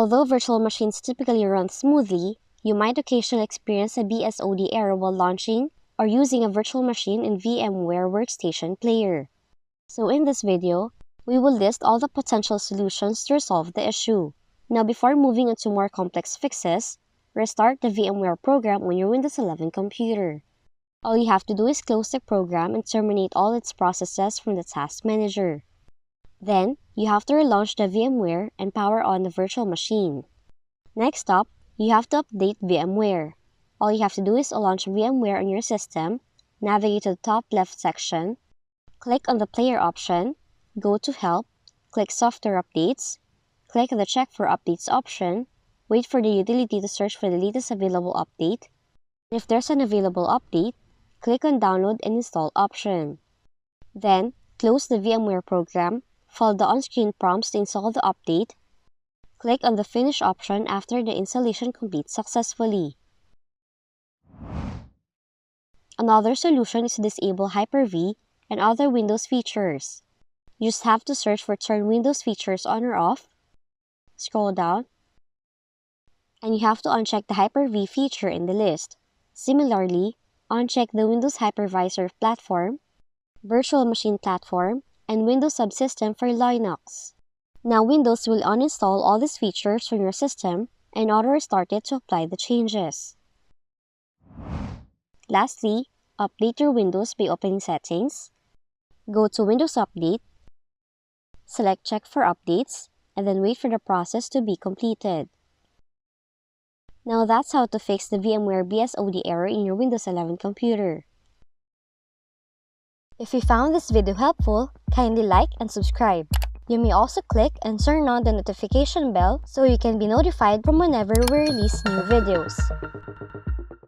Although virtual machines typically run smoothly, you might occasionally experience a BSOD error while launching or using a virtual machine in VMware Workstation Player. So in this video, we will list all the potential solutions to resolve the issue. Now before moving on to more complex fixes, restart the VMware program on your Windows 11 computer. All you have to do is close the program and terminate all its processes from the task manager. Then, you have to relaunch the VMware and power on the virtual machine. Next up, you have to update VMware. All you have to do is launch VMware on your system, navigate to the top left section, click on the player option, go to Help, click Software Updates, click the Check for Updates option, wait for the utility to search for the latest available update. If there's an available update, click on Download and Install option. Then, close the VMware program, follow the on-screen prompts to install the update, click on the Finish option after the installation completes successfully. Another solution is to disable Hyper-V and other Windows features. You just have to search for Turn Windows Features on or off, scroll down, and you have to uncheck the Hyper-V feature in the list. Similarly, uncheck the Windows Hypervisor platform, Virtual Machine platform, and Windows Subsystem for Linux. Now Windows will uninstall all these features from your system and auto-restart it to apply the changes. Lastly, update your Windows by opening Settings, go to Windows Update, select Check for Updates, and then wait for the process to be completed. Now that's how to fix the VMware BSOD error in your Windows 11 computer. If you found this video helpful, kindly like and subscribe. You may also click and turn on the notification bell so you can be notified from whenever we release new videos.